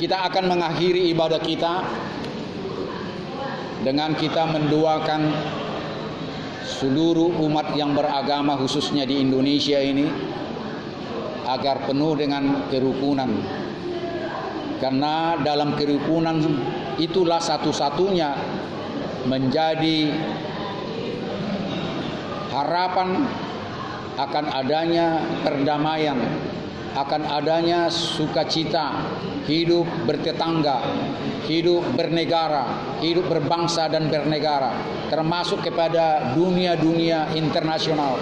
kita akan mengakhiri ibadah kita dengan kita mendoakan seluruh umat yang beragama khususnya di Indonesia ini agar penuh dengan kerukunan. Karena dalam kerukunan itulah satu-satunya menjadi harapan akan adanya perdamaian, akan adanya sukacita, hidup bertetangga, hidup bernegara, hidup berbangsa dan bernegara, termasuk kepada dunia-dunia internasional,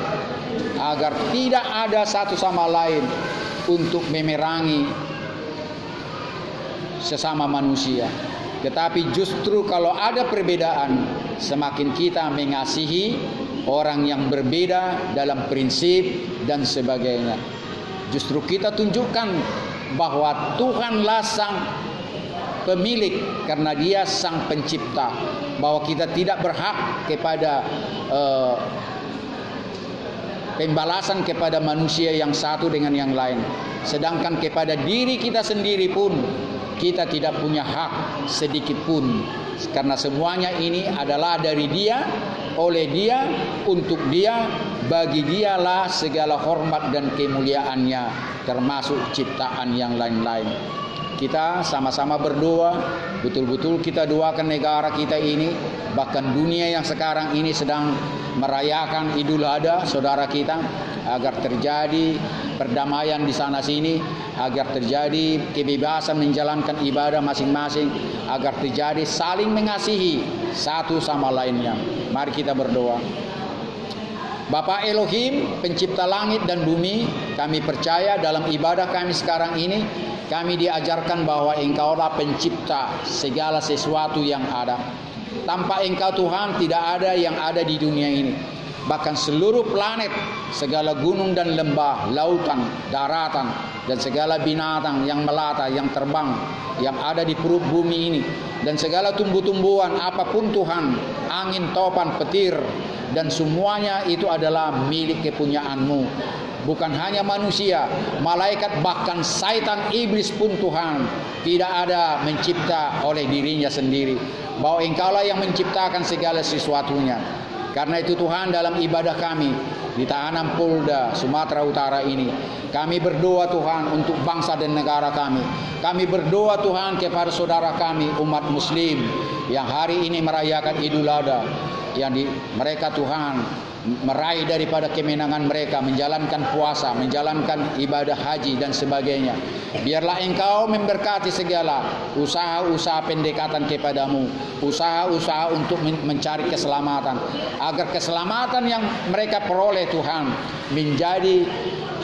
agar tidak ada satu sama lain untuk memerangi sesama manusia. Tetapi justru kalau ada perbedaan, semakin kita mengasihi orang yang berbeda dalam prinsip dan sebagainya. Justru kita tunjukkan bahwa Tuhanlah sang pemilik, karena Dia sang pencipta, bahwa kita tidak berhak kepada pembalasan kepada manusia yang satu dengan yang lain. Sedangkan kepada diri kita sendiri pun kita tidak punya hak sedikit pun, karena semuanya ini adalah dari Dia, oleh Dia, untuk Dia, bagi Dialah segala hormat dan kemuliaannya, termasuk ciptaan yang lain-lain. Kita sama-sama berdoa, betul-betul kita doakan negara kita ini, bahkan dunia yang sekarang ini sedang merayakan Idul Adha saudara kita, agar terjadi perdamaian di sana sini, agar terjadi kebebasan menjalankan ibadah masing-masing, agar terjadi saling mengasihi satu sama lainnya. Mari kita berdoa. Bapa Elohim, pencipta langit dan bumi, kami percaya dalam ibadah kami sekarang ini, kami diajarkan bahwa Engkaulah pencipta segala sesuatu yang ada. Tanpa Engkau Tuhan tidak ada yang ada di dunia ini. Bahkan seluruh planet, segala gunung dan lembah, lautan, daratan, dan segala binatang yang melata, yang terbang, yang ada di perut bumi ini, dan segala tumbuh-tumbuhan apapun Tuhan, angin, topan, petir, dan semuanya itu adalah milik kepunyaan-Mu. Bukan hanya manusia, malaikat, bahkan syaitan, iblis pun Tuhan tidak ada mencipta oleh dirinya sendiri, bahwa Engkaulah yang menciptakan segala sesuatunya. Karena itu Tuhan, dalam ibadah kami di Tahanan Polda Sumatera Utara ini, kami berdoa Tuhan untuk bangsa dan negara kami. Kami berdoa Tuhan kepada saudara kami umat muslim yang hari ini merayakan Idul Adha, yang mereka Tuhan meraih daripada kemenangan mereka, menjalankan puasa, menjalankan ibadah haji dan sebagainya. Biarlah Engkau memberkati segala usaha-usaha pendekatan kepadamu, usaha-usaha untuk mencari keselamatan, agar keselamatan yang mereka peroleh Tuhan menjadi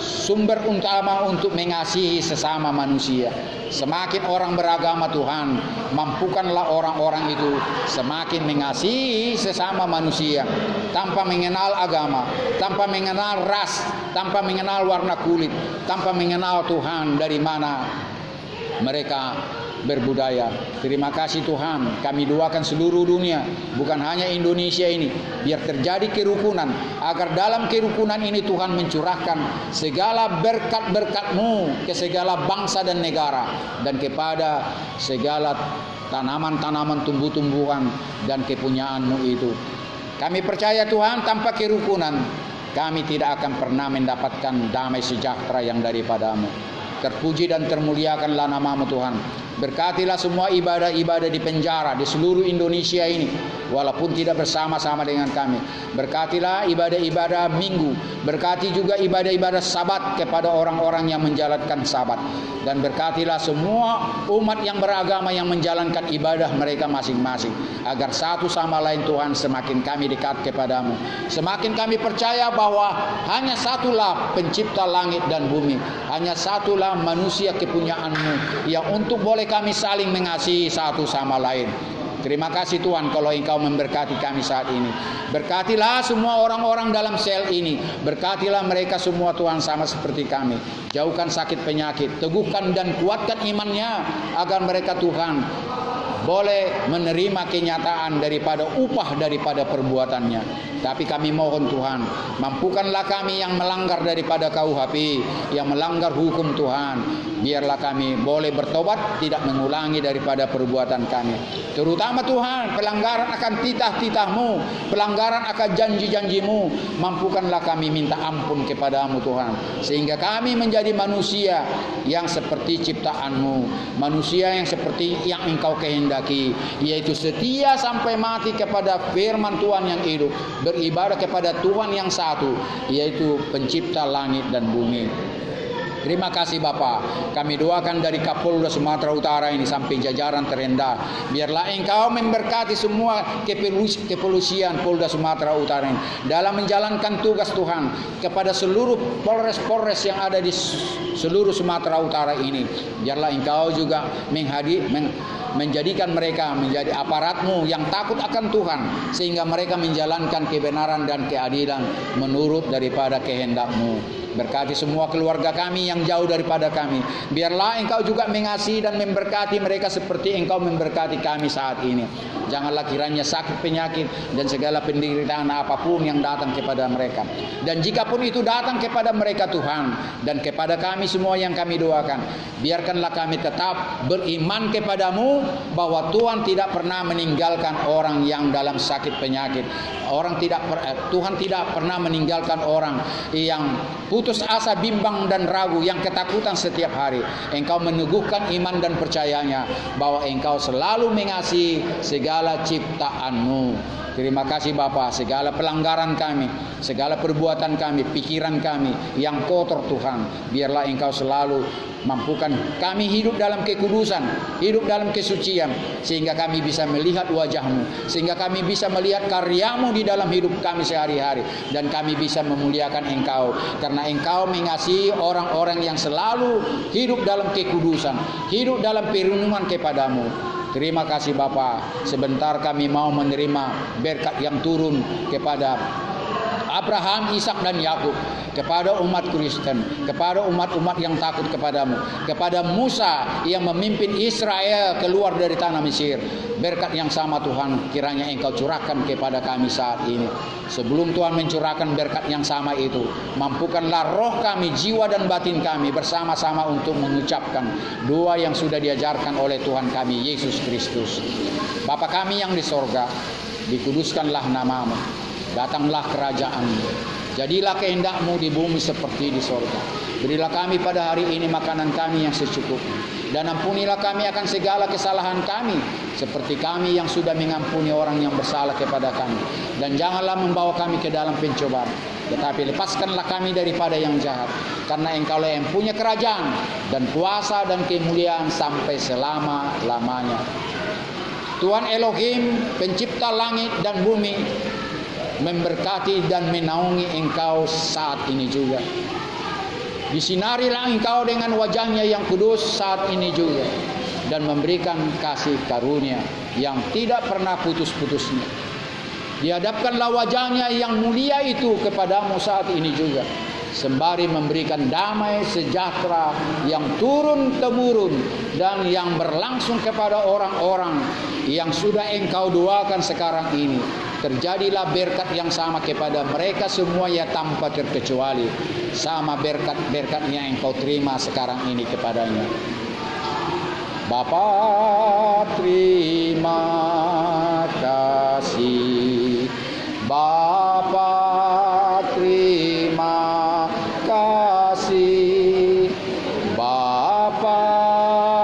sumber utama untuk mengasihi sesama manusia. Semakin orang beragama Tuhan, mampukanlah orang-orang itu semakin mengasihi sesama manusia, tanpa mengenal agama, tanpa mengenal ras, tanpa mengenal warna kulit, tanpa mengenal Tuhan dari mana mereka berbudaya. Terima kasih Tuhan, kami doakan seluruh dunia, bukan hanya Indonesia ini, biar terjadi kerukunan, agar dalam kerukunan ini Tuhan mencurahkan segala berkat-berkat-Mu ke segala bangsa dan negara, dan kepada segala tanaman-tanaman, tumbuh-tumbuhan dan kepunyaan-Mu itu. Kami percaya Tuhan, tanpa kerukunan kami tidak akan pernah mendapatkan damai sejahtera yang daripada-Mu. Terpuji dan termuliakanlah nama-Mu Tuhan. Berkatilah semua ibadah-ibadah di penjara di seluruh Indonesia ini, walaupun tidak bersama-sama dengan kami. Berkatilah ibadah-ibadah minggu, berkati juga ibadah-ibadah sabat kepada orang-orang yang menjalankan sabat, dan berkatilah semua umat yang beragama yang menjalankan ibadah mereka masing-masing, agar satu sama lain Tuhan semakin kami dekat kepadamu, semakin kami percaya bahwa hanya satulah pencipta langit dan bumi, hanya satulah manusia kepunyaan-Mu yang untuk boleh kami saling mengasihi satu sama lain. Terima kasih Tuhan kalau Engkau memberkati kami saat ini. Berkatilah semua orang-orang dalam sel ini. Berkatilah mereka semua Tuhan, sama seperti kami. Jauhkan sakit penyakit, teguhkan dan kuatkan imannya, agar mereka Tuhan boleh menerima kenyataan daripada upah daripada perbuatannya. Tapi kami mohon Tuhan, mampukanlah kami yang melanggar daripada KUHP, yang melanggar hukum Tuhan. biarlah kami boleh bertobat, tidak mengulangi daripada perbuatan kami. Terutama Tuhan, pelanggaran akan titah-titah-Mu, pelanggaran akan janji-janji-Mu, mampukanlah kami minta ampun kepadamu Tuhan, sehingga kami menjadi manusia yang seperti ciptaan-Mu, manusia yang seperti yang Engkau kehendaki, yaitu setia sampai mati kepada firman Tuhan yang hidup, beribadah kepada Tuhan yang satu, yaitu pencipta langit dan bumi. Terima kasih Bapa. Kami doakan dari Kapolda Sumatera Utara ini sampai jajaran terendah. Biarlah Engkau memberkati semua kepolisian Polda Sumatera Utara ini dalam menjalankan tugas Tuhan kepada seluruh polres-polres yang ada di seluruh Sumatera Utara ini. Biarlah Engkau juga menjadikan mereka menjadi aparat-Mu yang takut akan Tuhan, sehingga mereka menjalankan kebenaran dan keadilan menurut daripada kehendak-Mu. Berkati semua keluarga kami yang jauh daripada kami. Biarlah Engkau juga mengasihi dan memberkati mereka seperti Engkau memberkati kami saat ini. Janganlah kiranya sakit, penyakit, dan segala penderitaan apapun yang datang kepada mereka. Dan jikapun itu datang kepada mereka Tuhan, dan kepada kami semua yang kami doakan, biarkanlah kami tetap beriman kepadamu, bahwa Tuhan tidak pernah meninggalkan orang yang dalam sakit penyakit. Tuhan tidak pernah meninggalkan orang yang putus asa, bimbang dan ragu, yang ketakutan setiap hari. Engkau meneguhkan iman dan percayanya bahwa Engkau selalu mengasihi segala ciptaan-Mu. Terima kasih Bapa, segala pelanggaran kami, segala perbuatan kami, pikiran kami yang kotor Tuhan, biarlah Engkau selalu mampukan kami hidup dalam kekudusan, hidup dalam kesucian, sehingga kami bisa melihat wajah-Mu, sehingga kami bisa melihat karya-Mu di dalam hidup kami sehari-hari, dan kami bisa memuliakan Engkau, karena Engkau mengasihi orang-orang yang selalu hidup dalam kekudusan, hidup dalam perlindungan kepada-Mu. Terima kasih Bapa. Sebentar kami mau menerima berkat yang turun kepada Abraham, Ishak dan Yakub, kepada umat Kristen, kepada umat-umat yang takut kepadamu, kepada Musa yang memimpin Israel keluar dari tanah Mesir. Berkat yang sama Tuhan kiranya Engkau curahkan kepada kami saat ini. Sebelum Tuhan mencurahkan berkat yang sama itu, mampukanlah roh kami, jiwa dan batin kami bersama-sama untuk mengucapkan doa yang sudah diajarkan oleh Tuhan kami Yesus Kristus. Bapa kami yang di sorga, dikuduskanlah nama-Mu, datanglah kerajaan-Mu, jadilah kehendak-Mu di bumi seperti di sorga. Berilah kami pada hari ini makanan kami yang secukupnya, dan ampunilah kami akan segala kesalahan kami, seperti kami yang sudah mengampuni orang yang bersalah kepada kami. Dan janganlah membawa kami ke dalam pencobaan, tetapi lepaskanlah kami daripada yang jahat, karena Engkaulah yang punya kerajaan dan kuasa dan kemuliaan sampai selama-lamanya. Tuhan Elohim, pencipta langit dan bumi, memberkati dan menaungi Engkau saat ini juga. Disinarilah Engkau dengan wajah-Nya yang kudus saat ini juga, dan memberikan kasih karunia yang tidak pernah putus-putusnya. Dihadapkanlah wajah-Nya yang mulia itu kepadamu saat ini juga, sembari memberikan damai sejahtera yang turun-temurun dan yang berlangsung kepada orang-orang yang sudah Engkau doakan sekarang ini. Terjadilah berkat yang sama kepada mereka semua ya, tanpa terkecuali, sama berkat-berkat yang Engkau terima sekarang ini kepadanya. Bapa, terima kasih. Bapa, terima kasih. Bapa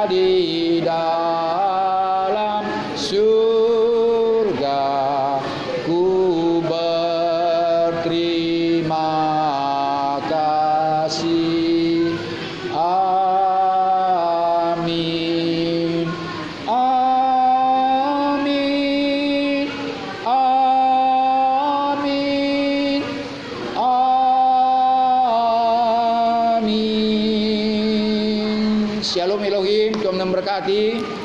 di dalam surga, ku berterima kasih. Amin. Amin. Amin. Amin. Shalom Elohim, Tuhan memberkati.